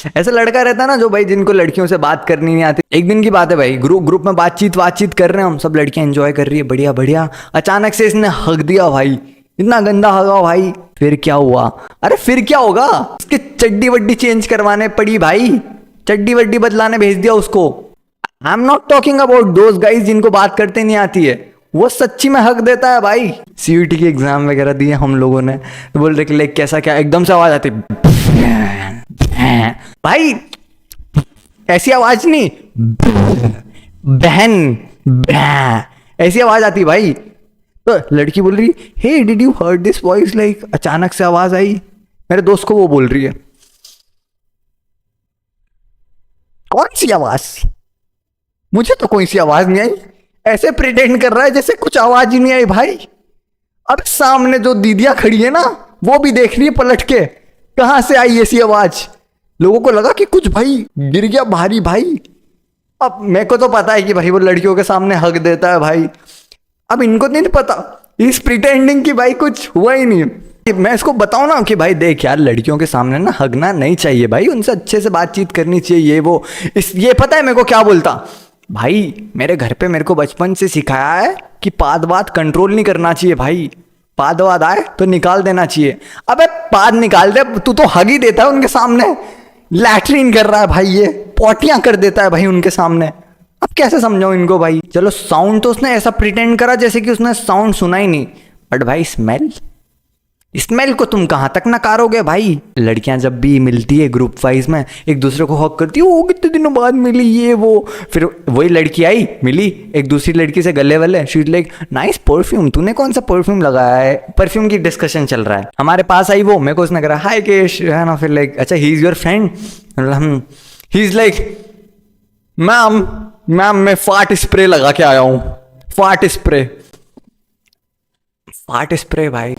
ऐसा लड़का रहता है ना जो भाई जिनको लड़कियों से बात करनी नहीं आती। एक दिन की बात है भाई, ग्रुप में बातचीत कर रहे हैं हम, सब लड़कियां एंजॉय कर रही है, बढ़िया बढ़िया। अचानक से इसने हक दिया भाई, इतना गंदा हगा भाई। फिर क्या हुआ? अरे फिर क्या होगा, उसके चड्डी वड्डी चेंज करवाने पड़ी भाई, चड्डी वड्डी बदलाने भेज दिया उसको। I am not talking about those guys जिनको बात करते नहीं आती है, वो सच्ची में हक देता है भाई। सीयूटी की एग्जाम वगैरह दिए हम लोगों ने, तो बोल रहे कि लाइक कैसा क्या, एकदम से आवाज आती भाई, ऐसी आवाज नहीं, बहन ऐसी आवाज आती भाई। तो लड़की बोल रही, hey did you heard this voice, like अचानक से आवाज आई। मेरे दोस्त को वो बोल रही है, कौन सी आवाज? मुझे तो कोई सी आवाज नहीं आई। ऐसे प्रिटेंड कर रहा है जैसे कुछ आवाज ही नहीं आई भाई। अब सामने जो दीदियां खड़ी है ना, वो भी देख रही है पलट के, कहां से आई ऐसी आवाज। लोगों को लगा कि कुछ भाई गिर गया भारी भाई। अब मेरे को तो पता है कि भाई वो लड़कियों के सामने हक देता है भाई। अब इनको नहीं पता, इस प्रिटेंडिंग की भाई कुछ हुआ ही नहीं। मैं इसको बताऊं ना कि भाई देख यार, लड़कियों के सामने ना हगना नहीं चाहिए भाई, उनसे अच्छे से बातचीत करनी चाहिए। ये वो ये पता है मेरे को क्या बोलता भाई, मेरे घर पे मेरे को बचपन से सिखाया है कि पाद वाद कंट्रोल नहीं करना चाहिए भाई, पाद वाद आए तो निकाल देना चाहिए। अबे पाद निकाल दे, तू तो हग ही देता है उनके सामने। लैट्रिन कर रहा है भाई, ये पोटियां कर देता है भाई उनके सामने। अब कैसे समझाऊं इनको भाई। चलो साउंड तो उसने ऐसा प्रिटेंड करा जैसे कि उसने साउंड सुना ही नहीं, बट भाई स्मेल को तुम कहां तक नकारोगे भाई। लड़कियां जब भी मिलती है ग्रुप वाइज में, एक दूसरे को हक करती है, वो कितने दिनों बाद मिली ये वो। फिर वही लड़की आई मिली एक दूसरी लड़की से गले वले, she is like nice perfume, तूने कौन सा परफ्यूम लगाया है। परफ्यूम की डिस्कशन चल रहा है। हमारे पास आई वो, मेरे को उसने कहा हाय केश, है ना। फिर लाइक अच्छा he is your friend, he is like ma'am मैं फार्ट स्प्रे लगा के आया हूं, फार्ट स्प्रे भाई।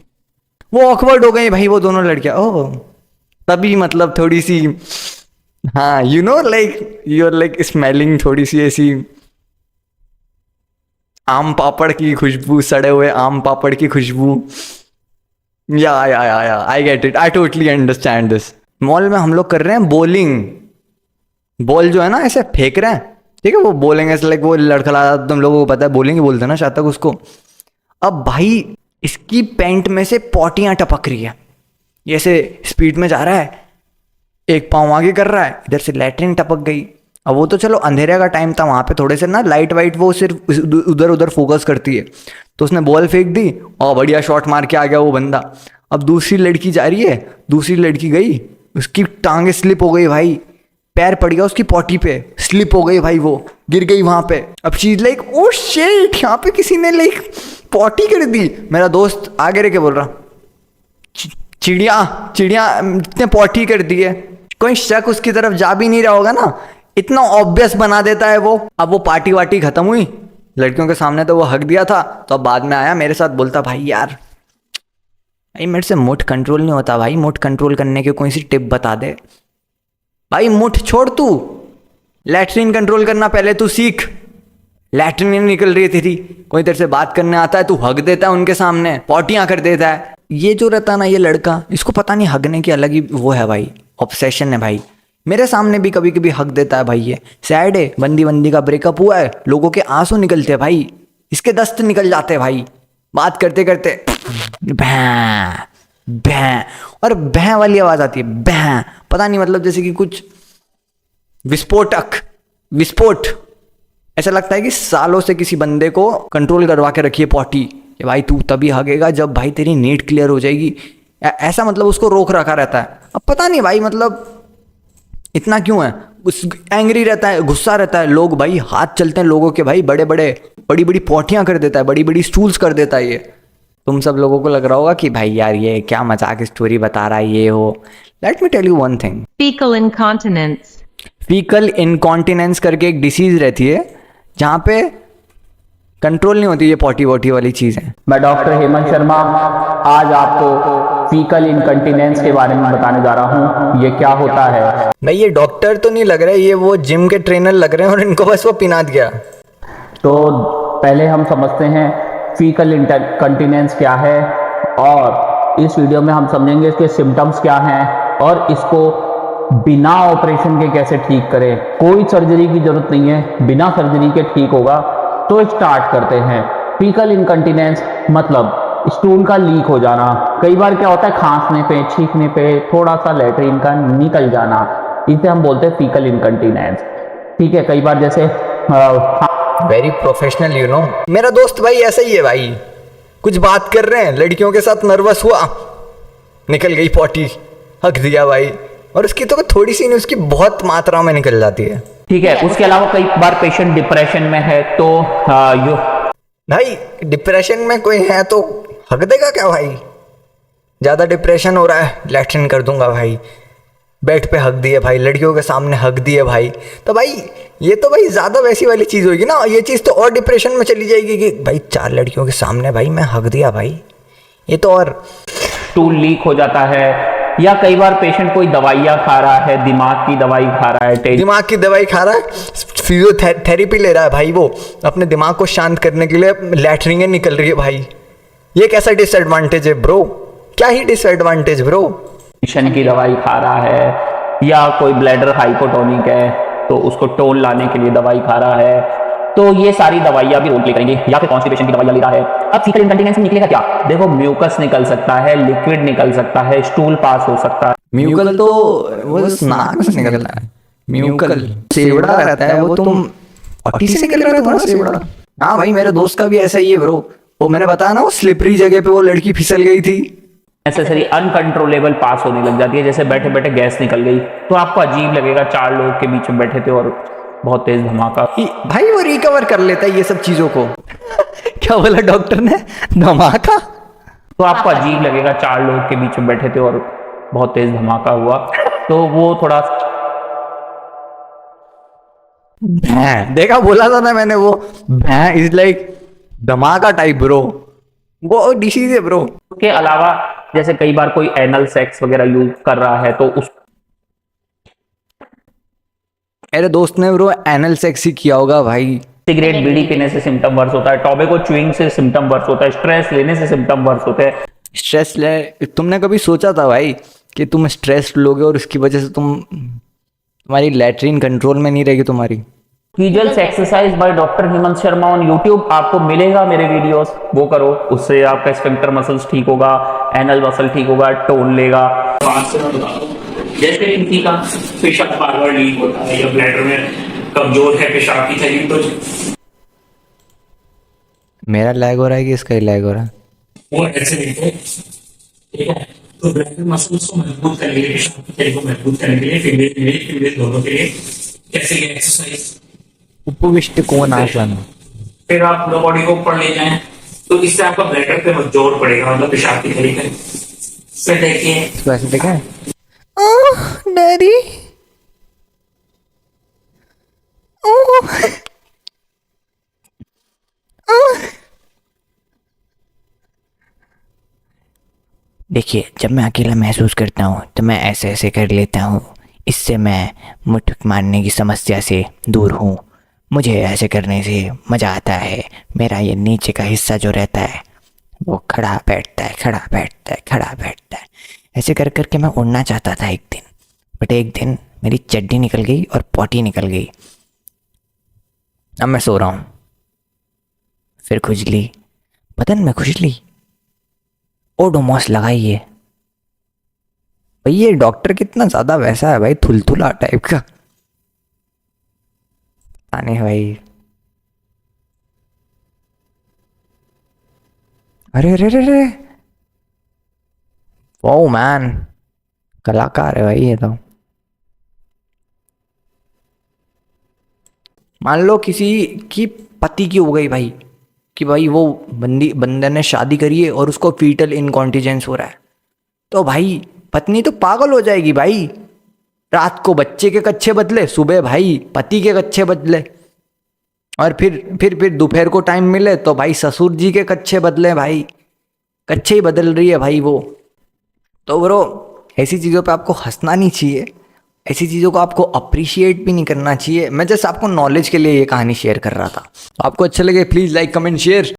वो ऑकवर्ड हो गई भाई वो दोनों लड़कियां। ओह तभी मतलब थोड़ी सी, हाँ you know like you are like smelling थोड़ी सी ऐसी आम पापड़ की खुशबू, सड़े हुए आम पापड़ की खुशबू। या I get it, I totally understand this. Mall में हम लोग कर रहे हैं बॉलिंग, बॉल जो है ना ऐसे फेंक रहे हैं, ठीक है, वो बोलेंगे ऐसे लाइक वो लड़खड़ा, तुम लोगों को पता है बॉलिंग ही बोलते हैं ना शायद तक उसको। अब भाई इसकी पैंट में से पोटियां टपक रही है, ये ऐसे स्पीड में जा रहा है, एक पाँव आगे कर रहा है, इधर से लैट्रिन टपक गई। अब वो तो चलो अंधेरे का टाइम था, वहां पे थोड़े से ना लाइट वाइट वो सिर्फ उधर उधर फोकस करती है, तो उसने बॉल फेंक दी और बढ़िया शॉट मार के आ गया वो बंदा। अब दूसरी लड़की जा रही है, दूसरी लड़की गई, उसकी टांगे स्लिप हो गई भाई, पैर पड़ गया उसकी पॉटी पे, स्लिप हो गई भाई, वो गिर गई वहां पे। अब चीज लाइक ओ शिट, यहाँ पे किसी ने लाइक पॉटी कर दी। मेरा दोस्त आगे रह के बोल रहा चिड़िया इतने पॉटी कर दी है। कोई शक उसकी तरफ जा भी नहीं रहा होगा ना, इतना ऑब्वियस बना देता है वो। अब वो पार्टी वार्टी खत्म हुई लड़कियों के सामने, तो वो हक दिया था, तो अब बाद में आया मेरे साथ, बोलता भाई यार भाई मेरे से मुठ कंट्रोल नहीं होता भाई, मुठ कंट्रोल करने की कोई सी टिप बता दे भाई। मुठ छोड़, तू लैट्रिन कंट्रोल करना पहले तू सीख। लैट्रिन नहीं निकल रही तेरी, कोई तेरे से बात करने आता है, तू हक देता है उनके सामने, पॉटियां कर देता है। ये जो रहता ना ये लड़का, इसको पता नहीं हगने की अलग ही वो है भाई, ऑब्सेशन है भाई। मेरे सामने भी कभी कभी हक देता है भाई। ये सैड है, बंदी का ब्रेकअप हुआ है, लोगों के आंसू निकलते हैं भाई, इसके दस्त निकल जाते हैं भाई बात करते करते, भैं और भैं वाली आवाज आती है, भैं, पता नहीं मतलब जैसे कि कुछ विस्फोट। ऐसा लगता है कि सालों से किसी बंदे को कंट्रोल करवा के रखिए पॉटी कि भाई तू तभी हगेगा जब भाई तेरी नीट क्लियर हो जाएगी, ऐसा मतलब उसको रोक रखा रहता है। अब पता नहीं भाई मतलब इतना क्यों है, उस एंग्री रहता है, गुस्सा रहता है। लोग भाई हाथ चलते हैं लोगों के भाई, बड़ी बड़ी पॉटियां कर देता है, बड़ी बड़ी स्टूल्स कर देता है ये। तुम सब लोगों को लग रहा होगा कि भाई यार ये क्या मजाक स्टोरी बता रहा है ये हो। Let me tell you one thing, fecal incontinence करके एक डिसीज रहती है जहाँ पे कंट्रोल नहीं होती ये पॉटी वॉटी वाली चीज़ है। मैं डॉक्टर हेमंत शर्मा आज आपको फीकल इनकंटिनेंस के बारे में बताने जा रहा हूँ। ये क्या होता है? भाई ये डॉक्टर तो नहीं लग रहे, ये वो जिम के ट्रेनर लग रहे हैं और इनको बस वो पिना दिया। तो पहले हम समझते हैं फीकल इनकंटिनेंस क्या है, और इस वीडियो में हम समझेंगे इसके सिम्टम्स क्या हैं और इसको बिना ऑपरेशन के कैसे ठीक करें। कोई सर्जरी की जरूरत नहीं है, बिना सर्जरी के ठीक होगा। तो स्टार्ट करते हैं। फीकल इनकंटिनेंस मतलब स्टूल का लीक हो जाना। कई बार क्या होता है, खांसने पे छींकने पे थोड़ा सा लेटरिन का निकल जाना, इसे हम बोलते हैं फीकल इनकंटिनेंस। ठीक है, कई बार जैसे वेरी प्रोफेशनल यू नो। मेरा दोस्त भाई ऐसा ही है भाई, कुछ बात कर रहे हैं, लड़कियों के साथ नर्वस हुआ, निकल गई पॉटी, हक दिया भाई। और उसकी तो थोड़ी सी नहीं, उसकी बहुत मात्रा में निकल जाती है। ठीक है, उसके अलावा कई बार पेशेंट डिप्रेशन में है तो भाई डिप्रेशन में कोई है तो हक देगा क्या भाई? ज़्यादा डिप्रेशन हो रहा है, लैट्रिन कर दूंगा भाई, बेड पे हक दिए भाई, लड़कियों के सामने हक दिए भाई। तो भाई ये तो भाई ज़्यादा वैसी वाली चीज़ होगी ना, ये चीज़ तो और डिप्रेशन में चली जाएगी कि भाई 4 लड़कियों के सामने भाई मैं हक दिया भाई, ये तो और स्टूल लीक हो जाता है। या कई बार पेशेंट कोई दवाइयाँ खा रहा है, दिमाग की दवाई खा रहा है, दिमाग की दवाई खा रहा है, फिजियोथेरेपी ले रहा है भाई, वो अपने दिमाग को शांत करने के लिए लैट्रिन निकल रही है भाई। ये कैसा डिसएडवांटेज है ब्रो? क्या ही डिसएडवांटेज ब्रो? टेंशन की दवाई खा रहा है, या कोई ब्लैडर हाइपोटोनिक है तो उसको टोन लाने के लिए दवाई खा रहा है, तो ये सारी दवाइयाँ भी रोल प्ले करेंगी। या फिर कॉन्स्टिपेशन की दवाइयाँ ले रहा है। अब फीकल इनकंटिनेंस में निकलेगा क्या? देखो, म्यूकस निकल सकता है, लिक्विड निकल सकता है, स्टूल पास हो सकता है। म्यूकल तो वो नाक से निकलता है, म्यूकल सेवड़ा रहता है, वो तुम पट्टी से निकल रहा है तुम्हारा सेवड़ा। हाँ भाई मेरे दोस्त का भी ऐसा ही है ब्रो, वो मैंने बताया ना, वो स्लिपरी जगह पे वो लड़की फिसल गई थी। नेसेसरी अनकंट्रोलेबल पास होने लग जाती है, जैसे बैठे बैठे गैस निकल गई तो आपको अजीब लगेगा, 4 लोग के बीच में बैठे थे और बहुत तेज धमाका। भाई वो रिकवर कर लेता है ये सब चीजों को। क्या बोला डॉक्टर ने? धमाका? तो आपको अजीब लगेगा, 4 लोग के बीच में बैठे थे और बहुत तेज धमाका हुआ, तो वो थोड़ा देखा, बोला था ना मैंने, वो इज लाइक धमाका टाइप ब्रो, वो डिसीज है ब्रो। के अलावा जैसे कई बार कोई एनल सेक्स वगैरह यूज कर रहा है तो उस मेरे दोस्त ने ब्रो एनल सेक्स ही किया होगा भाई। सिगरेट बीड़ी पीने से सिम्टम वर्स होता है, टॉबैको च्यूइंग से सिम्टम वर्स होता है, स्ट्रेस लेने से सिम्टम वर्स होते हैं। स्ट्रेस ले, तुमने कभी सोचा था भाई कि तुम स्ट्रेस लोगे और उसकी वजह से तुम्हारी लैट्रिन कंट्रोल में नहीं रहेगी तुम्हारी? Kegels exercise by doctor Hemant Sharma on YouTube आपको मिलेगा, मेरे वीडियोस वो करो, उससे आपका स्फिंक्टर मसल्स ठीक होगा, एनल मसल ठीक होगा, टोन लेगा। जैसे किसी का पेशाब बार बार लीक होता है या ब्लैडर में कमजोर है पेशाब की थैली, तो मेरा लैग हो रहा है कि इसका ही लैग हो रहा है? वो ऐसे देखो, ठीक है। तो ब्लैडर मसल्स को मजबूत करने के लिए, पेशाब की थैली को मजबूत करने के लिए फीमेल दोनों के लिए कैसे ये एक्सरसाइज उपविष्ट कोण आसन। फिर आप पूरा बॉडी को ऊपर ले जाएं तो इससे आपका ब्लैडर पे जोर पड़ेगा, मतलब पेशाब की थैली पे। फिर देखिए, इसको ऐसे देखा डैडी, देखिए जब मैं अकेला महसूस करता हूँ तो मैं ऐसे ऐसे कर लेता हूँ, इससे मैं मुट्ठी मारने की समस्या से दूर हूँ। मुझे ऐसे करने से मज़ा आता है। मेरा ये नीचे का हिस्सा जो रहता है वो खड़ा बैठता है, खड़ा बैठता है, खड़ा बैठता है। ऐसे कर करके मैं उड़ना चाहता था एक दिन, बट एक दिन मेरी चड्डी निकल गई और पॉटी निकल गई। अब मैं सो रहा हूँ, फिर खुजली, बदन में खुजली, ओडोमॉस लगाइए। भाई ये डॉक्टर कितना ज़्यादा वैसा है भाई, थुलथुला टाइप का। आने भाई, अरे अरे अरे अरे, वाओ मैन, कलाकार है भाई ये तो। मान लो किसी की पति की हो गई भाई, कि भाई वो बंदे ने शादी करी है और उसको फीटल इनकॉन्टिजेंस हो रहा है, तो भाई पत्नी तो पागल हो जाएगी भाई। रात को बच्चे के कच्छे बदले, सुबह भाई पति के कच्छे बदले, और फिर दोपहर को टाइम मिले तो भाई ससुर जी के कच्छे बदले। भाई कच्छे ही बदल रही है भाई वो। तो ब्रो ऐसी चीज़ों पे आपको हंसना नहीं चाहिए, ऐसी चीज़ों को आपको अप्रिशिएट भी नहीं करना चाहिए। मैं जस्ट आपको नॉलेज के लिए ये कहानी शेयर कर रहा था। आपको अच्छा लगे प्लीज़ लाइक कमेंट शेयर।